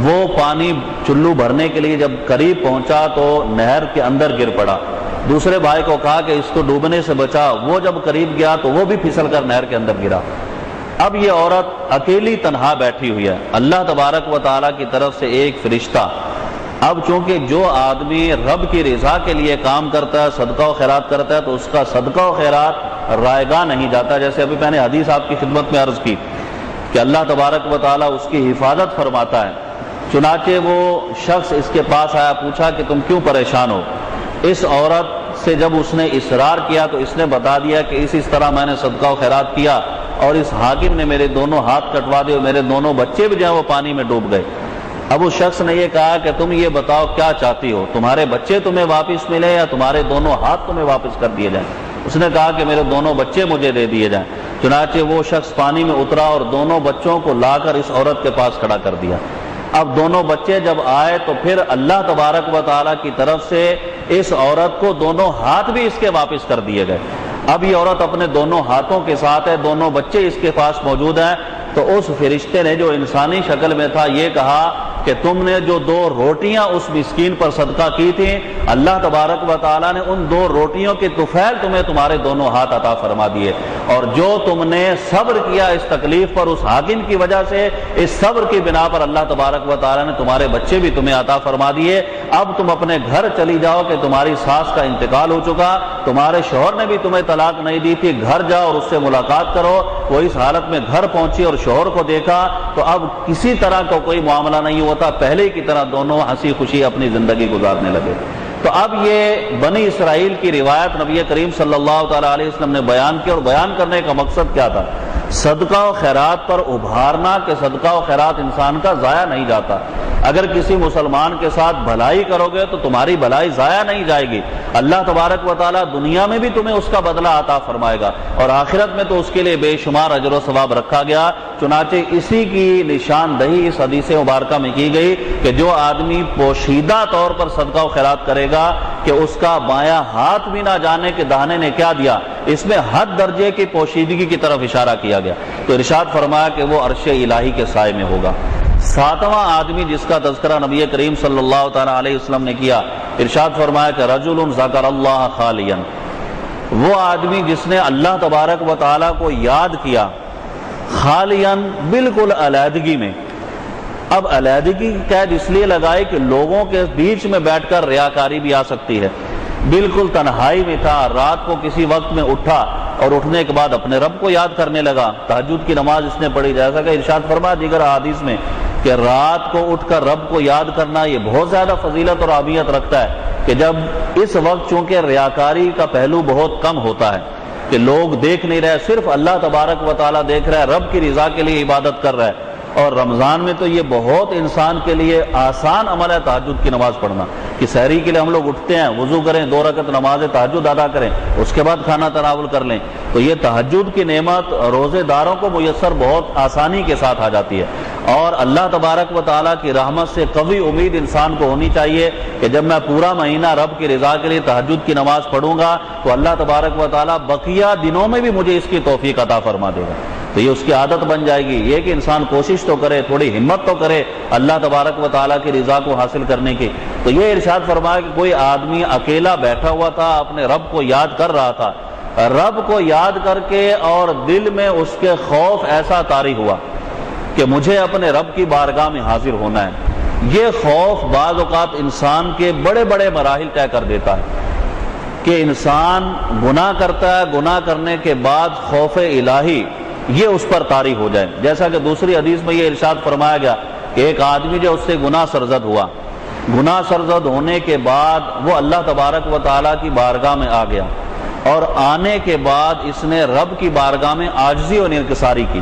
[SPEAKER 1] وہ پانی چلو بھرنے کے لیے جب قریب پہنچا تو نہر کے اندر گر پڑا۔ دوسرے بھائی کو کہا کہ اس کو ڈوبنے سے بچا۔ وہ جب قریب گیا تو وہ بھی پھسل کر نہر کے اندر گرا۔ اب یہ عورت اکیلی تنہا بیٹھی ہوئی ہے۔ اللہ تبارک و تعالیٰ کی طرف سے ایک فرشتہ، اب چونکہ جو آدمی رب کی رضا کے لیے کام کرتا ہے، صدقہ و خیرات کرتا ہے، تو اس کا صدقہ و خیرات رائگاں نہیں جاتا۔ جیسے ابھی میں نے حدیث آپ کی خدمت میں عرض کی کہ اللہ تبارک و تعالیٰ اس کی حفاظت فرماتا ہے۔ چنانچہ وہ شخص اس کے پاس آیا، پوچھا کہ تم کیوں پریشان ہو؟ اس عورت سے جب اس نے اصرار کیا تو اس نے بتا دیا کہ اس طرح میں نے صدقہ و خیرات کیا اور اس حاکم نے میرے دونوں ہاتھ کٹوا دیے اور میرے دونوں بچے بھی جو ہیں وہ پانی میں ڈوب گئے۔ اب اس شخص نے یہ کہا کہ تم یہ بتاؤ کیا چاہتی ہو، تمہارے بچے تمہیں واپس ملے یا تمہارے دونوں ہاتھ تمہیں واپس کر دیے جائیں؟ اس نے کہا کہ میرے دونوں بچے مجھے دے دیے جائیں۔ چنانچہ وہ شخص پانی میں اترا اور دونوں بچوں کو لا کر اس عورت کے پاس کھڑا کر دیا۔ اب دونوں بچے جب آئے تو پھر اللہ تبارک و تعالیٰ کی طرف سے اس عورت کو دونوں ہاتھ بھی اس کے واپس کر دیے گئے۔ اب یہ عورت اپنے دونوں ہاتھوں کے ساتھ ہے، دونوں بچے اس کے پاس موجود ہیں۔ تو اس فرشتے نے جو انسانی شکل میں تھا یہ کہا کہ تم نے جو 2 روٹیاں اس مسکین پر صدقہ کی تھیں، اللہ تبارک و تعالیٰ نے ان 2 روٹیوں کے طفیل تمہیں تمہارے دونوں ہاتھ عطا فرما دیے، اور جو تم نے صبر کیا اس تکلیف پر اس حاکم کی وجہ سے، اس صبر کی بنا پر اللہ تبارک و تعالیٰ نے تمہارے بچے بھی تمہیں عطا فرما دیے۔ اب تم اپنے گھر چلی جاؤ کہ تمہاری ساس کا انتقال ہو چکا، تمہارے شوہر نے بھی تمہیں طلاق نہیں دی تھی، گھر جاؤ اور اس سے ملاقات کرو۔ وہ اس حالت میں گھر پہنچی اور شوہر کو دیکھا تو اب کسی طرح کا کوئی معاملہ نہیں ہوتا، پہلے کی طرح دونوں ہنسی خوشی اپنی زندگی گزارنے لگے۔ تو اب یہ بنی اسرائیل کی روایت نبی کریم صلی اللہ تعالیٰ علیہ وسلم نے بیان کی، اور بیان کرنے کا مقصد کیا تھا؟ صدقہ و خیرات پر ابھارنا کہ صدقہ و خیرات انسان کا ضائع نہیں جاتا۔ اگر کسی مسلمان کے ساتھ بھلائی کرو گے تو تمہاری بھلائی ضائع نہیں جائے گی، اللہ تبارک و تعالیٰ دنیا میں بھی تمہیں اس کا بدلہ عطا فرمائے گا، اور آخرت میں تو اس کے لیے بے شمار اجر و ثواب رکھا گیا۔ چنانچہ اسی کی نشاندہی اس حدیث مبارکہ میں کی گئی کہ جو آدمی پوشیدہ طور پر صدقہ و خیرات کرے گا کہ اس کا بایاں ہاتھ بھی نہ جانے کہ دانے نے کیا دیا، اس میں حد درجے کی پوشیدگی کی طرف اشارہ کیا گیا۔ تو ارشاد فرمایا کہ وہ عرش الہی کے سائے میں ہوگا۔ 7واں آدمی جس کا تذکرہ نبی کریم صلی اللہ تعالیٰ علیہ وسلم نے کیا، ارشاد فرمایا کہ رجل ذکر اللہ خالیا، وہ آدمی جس نے اللہ تبارک و تعالیٰ کو یاد کیا خالیا، بالکل علیحدگی میں۔ اب علیحدگی کی قید اس لیے لگائی کہ لوگوں کے بیچ میں بیٹھ کر ریاکاری بھی آ سکتی ہے، بالکل تنہائی میں تھا، رات کو کسی وقت میں اٹھا اور اٹھنے کے بعد اپنے رب کو یاد کرنے لگا، تہجد کی نماز اس نے پڑھی، جیسا کہ ارشاد فرمایا دیگر احادیث میں کہ رات کو اٹھ کر رب کو یاد کرنا یہ بہت زیادہ فضیلت اور اہمیت رکھتا ہے، کہ جب اس وقت چونکہ ریاکاری کا پہلو بہت کم ہوتا ہے کہ لوگ دیکھ نہیں رہے، صرف اللہ تبارک و تعالیٰ دیکھ رہا ہے، رب کی رضا کے لیے عبادت کر رہا ہے۔ اور رمضان میں تو یہ بہت انسان کے لیے آسان عمل ہے تہجد کی نماز پڑھنا، کہ سحری کے لیے ہم لوگ اٹھتے ہیں، وضو کریں، 2 رکعت نماز تہجد ادا کریں، اس کے بعد کھانا تناول کر لیں، تو یہ تہجد کی نعمت روزے داروں کو میسر بہت آسانی کے ساتھ آ جاتی ہے۔ اور اللہ تبارک و تعالیٰ کی رحمت سے قوی امید انسان کو ہونی چاہیے کہ جب میں پورا مہینہ رب کی رضا کے لیے تہجد کی نماز پڑھوں گا تو اللہ تبارک و تعالیٰ بقیہ دنوں میں بھی مجھے اس کی توفیق عطا فرما دے گا، تو یہ اس کی عادت بن جائے گی۔ یہ کہ انسان کوشش تو کرے، تھوڑی ہمت تو کرے اللہ تبارک و تعالیٰ کی رضا کو حاصل کرنے کی۔ تو یہ ارشاد فرمایا کہ کوئی آدمی اکیلا بیٹھا ہوا تھا، اپنے رب کو یاد کر رہا تھا، رب کو یاد کر کے اور دل میں اس کے خوف ایسا طاری ہوا کہ مجھے اپنے رب کی بارگاہ میں حاضر ہونا ہے۔ یہ خوف بعض اوقات انسان کے بڑے بڑے مراحل طے کر دیتا ہے کہ انسان گناہ کرتا ہے، گناہ کرنے کے بعد خوف الہی یہ اس پر طاری ہو جائے، جیسا کہ دوسری حدیث میں یہ ارشاد فرمایا گیا کہ ایک آدمی جو اس سے گناہ سرزد ہوا، گناہ سرزد ہونے کے بعد وہ اللہ تبارک و تعالیٰ کی بارگاہ میں آ گیا، اور آنے کے بعد اس نے رب کی بارگاہ میں عاجزی اور انکساری کی،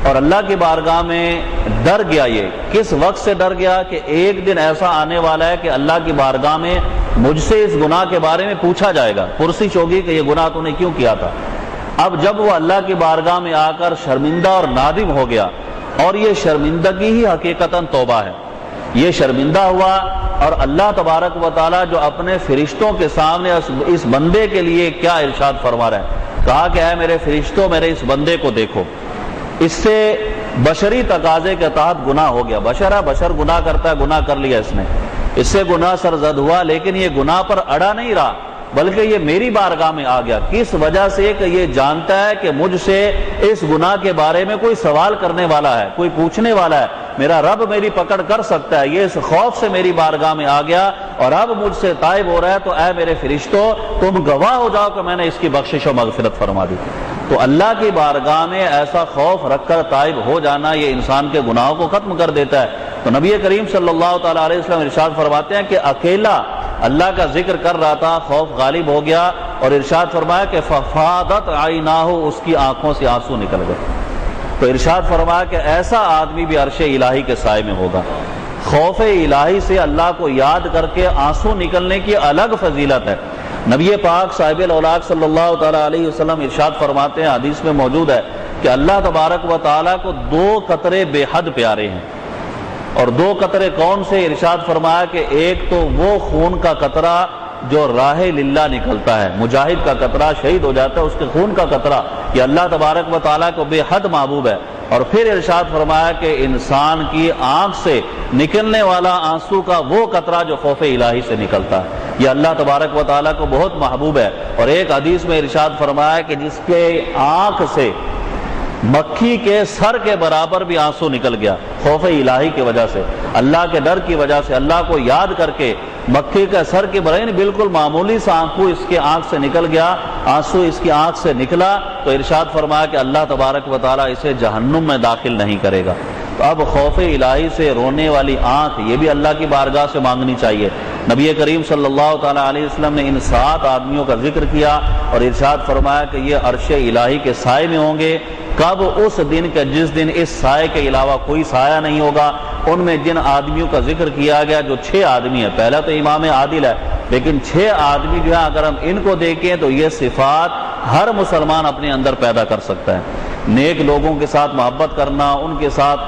[SPEAKER 1] اور اللہ کی بارگاہ میں ڈر گیا۔ یہ کس وقت سے ڈر گیا کہ ایک دن ایسا آنے والا ہے کہ اللہ کی بارگاہ میں مجھ سے اس گناہ کے بارے میں پوچھا جائے گا، پرسش ہوگی کہ یہ گناہ تو نے کیوں کیا تھا۔ اب جب وہ اللہ کی بارگاہ میں آ کر شرمندہ اور نادم ہو گیا، اور یہ شرمندگی ہی حقیقتاً توبہ ہے، یہ شرمندہ ہوا، اور اللہ تبارک و تعالیٰ جو اپنے فرشتوں کے سامنے اس بندے کے لیے کیا ارشاد فرما رہا ہے، کہا کہ اے میرے فرشتوں میرے اس بندے کو دیکھو، اس سے بشری تقاضے کے تحت گناہ ہو گیا، بشر ہے، بشر گناہ کرتا ہے، گناہ کر لیا اس نے، اس سے گناہ سرزد ہوا، لیکن یہ گناہ پر اڑا نہیں رہا بلکہ یہ میری بارگاہ میں آ گیا۔ کس وجہ سے؟ کہ یہ جانتا ہے کہ مجھ سے اس گناہ کے بارے میں کوئی سوال کرنے والا ہے، کوئی پوچھنے والا ہے، میرا رب میری پکڑ کر سکتا ہے، یہ اس خوف سے میری بارگاہ میں آ گیا اور اب مجھ سے تائب ہو رہا ہے، تو اے میرے فرشتوں تم گواہ ہو جاؤ کہ میں نے اس کی بخشش و مغفرت فرما دی۔ تو اللہ کی بارگاہ میں ایسا خوف رکھ کر تائب ہو جانا یہ انسان کے گناہوں کو ختم کر دیتا ہے۔ تو نبی کریم صلی اللہ تعالیٰ علیہ وسلم ارشاد فرماتے ہیں کہ اکیلا اللہ کا ذکر کر رہا تھا، خوف غالب ہو گیا، اور ارشاد فرمایا کہ ففاضت عیناہ، اس کی آنکھوں سے آنسو نکل گئے۔ تو ارشاد فرمایا کہ ایسا آدمی بھی عرش الہی کے سائے میں ہوگا۔ خوف الہی سے اللہ کو یاد کر کے آنسو نکلنے کی الگ فضیلت ہے۔ نبی پاک صاحب الاولاق صلی اللہ تعالیٰ علیہ وسلم ارشاد فرماتے ہیں، حدیث میں موجود ہے کہ اللہ تبارک و تعالیٰ کو 2 قطرے بے حد پیارے ہیں، اور 2 قطرے کون سے؟ ارشاد فرمایا کہ ایک تو وہ خون کا قطرہ جو راہ للہ نکلتا ہے، مجاہد کا قطرہ شہید ہو جاتا ہے، اس کے خون کا قطرہ یہ اللہ تبارک و تعالیٰ کو بے حد محبوب ہے۔ اور پھر ارشاد فرمایا کہ انسان کی آنکھ سے نکلنے والا آنسو کا وہ قطرہ جو خوف الہی سے نکلتا ہے، یہ اللہ تبارک و تعالیٰ کو بہت محبوب ہے۔ اور ایک حدیث میں ارشاد فرمایا کہ جس کے آنکھ سے مکھی کے سر کے برابر بھی آنسو نکل گیا خوف الہی کی وجہ سے، اللہ کے ڈر کی وجہ سے، اللہ کو یاد کر کے مکھی کا سر کے برابر بالکل معمولی سا آنسو اس کے آنکھ سے نکل گیا، آنسو اس کی آنکھ سے نکلا تو ارشاد فرمایا کہ اللہ تبارک و تعالیٰ اسے جہنم میں داخل نہیں کرے گا۔ تو اب خوف الہی سے رونے والی آنکھ یہ بھی اللہ کی بارگاہ سے مانگنی چاہیے۔ نبی کریم صلی اللہ تعالیٰ علیہ وسلم نے ان 7 آدمیوں کا ذکر کیا اور ارشاد فرمایا کہ یہ عرش الہی کے سائے میں ہوں گے۔ کب؟ اس دن کے جس دن اس سائے کے علاوہ کوئی سایہ نہیں ہوگا۔ ان میں جن آدمیوں کا ذکر کیا گیا جو 6 آدمی ہیں، پہلا تو امام عادل ہے، لیکن 6 آدمی جو ہے اگر ہم ان کو دیکھیں تو یہ صفات ہر مسلمان اپنے اندر پیدا کر سکتا ہے۔ نیک لوگوں کے ساتھ محبت کرنا، ان کے ساتھ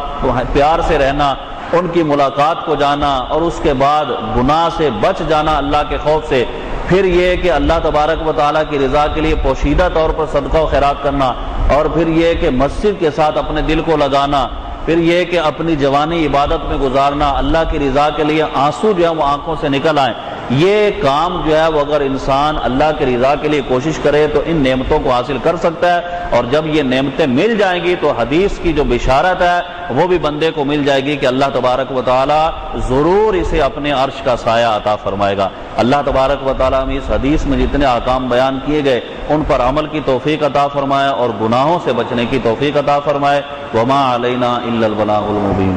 [SPEAKER 1] پیار سے رہنا، ان کی ملاقات کو جانا، اور اس کے بعد گناہ سے بچ جانا اللہ کے خوف سے، پھر یہ کہ اللہ تبارک و تعالیٰ کی رضا کے لیے پوشیدہ طور پر صدقہ و خیرات کرنا، اور پھر یہ کہ مسجد کے ساتھ اپنے دل کو لگانا، پھر یہ کہ اپنی جوانی عبادت میں گزارنا، اللہ کی رضا کے لیے آنسو جو ہے وہ آنکھوں سے نکل آئیں، یہ کام جو ہے وہ اگر انسان اللہ کی رضا کے لیے کوشش کرے تو ان نعمتوں کو حاصل کر سکتا ہے۔ اور جب یہ نعمتیں مل جائیں گی تو حدیث کی جو بشارت ہے وہ بھی بندے کو مل جائے گی کہ اللہ تبارک و تعالی ضرور اسے اپنے عرش کا سایہ عطا فرمائے گا۔ اللہ تبارک و تعالی ہمیں اس حدیث میں جتنے احکام بیان کیے گئے ان پر عمل کی توفیق عطا فرمائے اور گناہوں سے بچنے کی توفیق عطا فرمائے۔ وما علینا الا البلاغ المبین۔